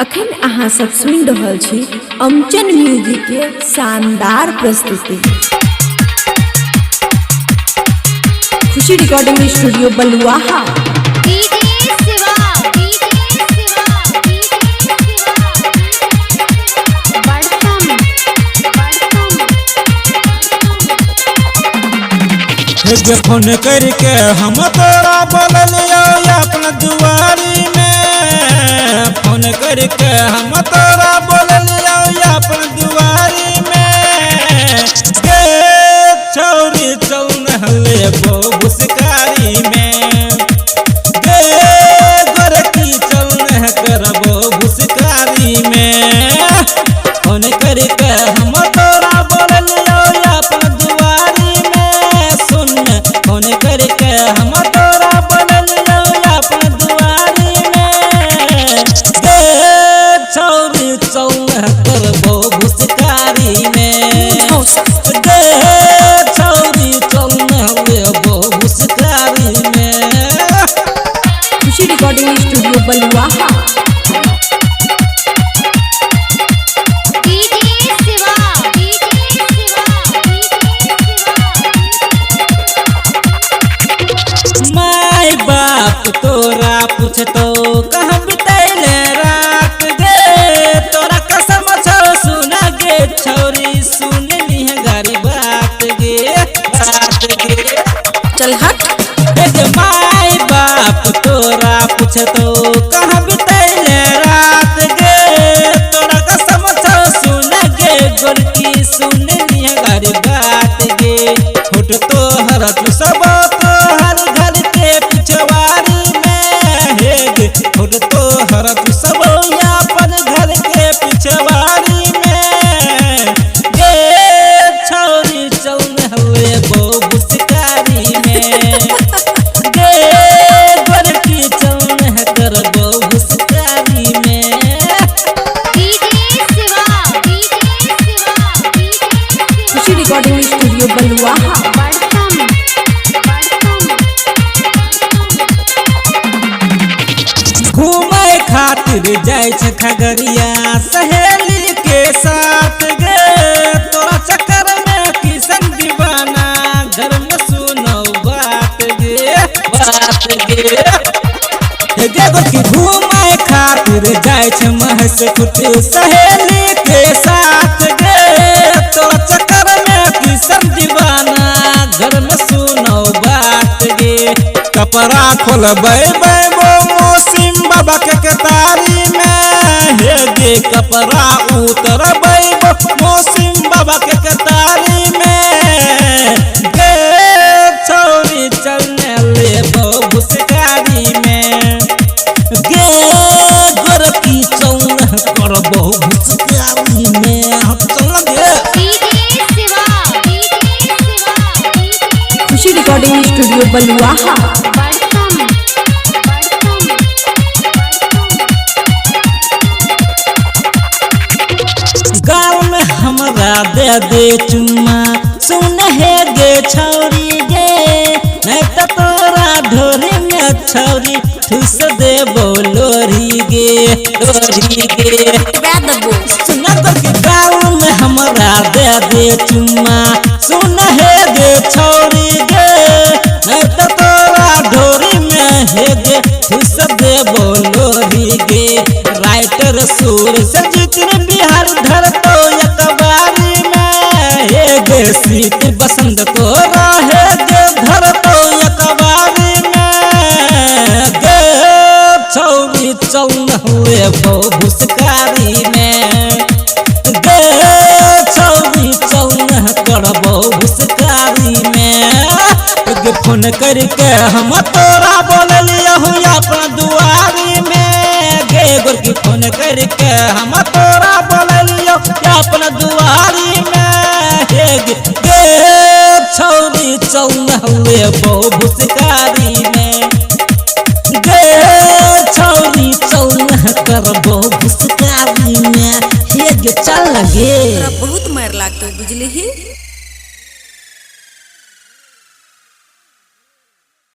अखन अहाँ सब सुन रहल छी अमचन म्यूजिक के शानदार प्रस्तुति। खुशी रिकॉर्डिंग स्टूडियो बलुआहा। फोन करके हम तोरा बोलियो अपना दुआरी में, फोन करके हम तोरा बोलियो अपना दुआरी में। गे छौरी चल नहले बुसकारी में, गे गोरकी चल नह करबो बुसकारी में। फोन करके हम तोरा बोलियो अपना दुआरी में, सुन फोन करके हम तोरा बोलियो अपना दुआरी में। गे छौरी चल नह करबो बुसकारी में, गे छौरी चल नहले बुसकारी में। खुशी रिकॉर्डिंग स्टूडियो बलुआहा। माय बाप तोरा पूछतो कहाँ बितैले रात गे, तोरा कसम छौ सुना गे छौरी सुन लीह गारी बात गे, बात गे। चल हट। माय बाप तोरा पूछतो कहाँ बितैले रात गे, तोरा कसम छौ सुना गे गोरकी सुन लीह गारी बात गे। फोट तोहर सब तोहर घर के पिछवाड़ी में, हे गे फोट तोहर सब अपन घर के पिछवाड़ी में। गे छौरी चल नहले बुसकारी में, गे गोरकी चल नह करबो बुसकारी में। खुशी रिकॉर्डिंग स्टूडियो बलुआहा। घूमे खातिर जाय छ खगड़िया सहेली के साथ गे, तोरा चक्कर में किसन दीवाना घर में सुनो बात गे, बात गे। गे गोरकी घूमे खातिर जाय छ महस कुट सहेली के साथ गे, तोरा चक्कर में किसन दीवाना घर में सुनो बात गे। कपड़ा खोलबै मौसिम बाबा के कतारी में, हे गे कपड़ा उतरबै मौसिम बाबा के कतारी में। गे छौरी चल नहले बुसकारी में, गे गोरकी चल नह करबो बुसकारी में। हम चल गे। खुशी रिकॉर्डिंग स्टूडियो बलुआहा। गाँव में हमरा दे चुम्मा सुन हे गे छौरी गे, नहीं तो तोरा ढोरी में छौरी ठुस देबो लोरी गे, लोरी गे। सुना करके गाँव में हमरा दे चुम्मा सुन हे गे छौरी गे, नहीं तो तोरा ढोरी में हे गे ठुस देबो लोरी गे। राइटर सुर से जितने बिहार धरतो अखबारी में, हे गे शीत बसंत को रहे गे धरतो अखबारी में। गे छौरी चल नहले बुसकारी में, गे छौरी चल नह करबो बुसकारी में। गे फोन करके हम तोरा बोलियो अपना दुआरी में, गे गोरकी फोन करके हम तोरा बोलियो अपना दुआरी में। हे गे छौरी चल नहले बुसकारी में, गे छौरी चल नह करबो बुसकारी में। हे गे चल गे। बहुत मार लागतो बुझली ही।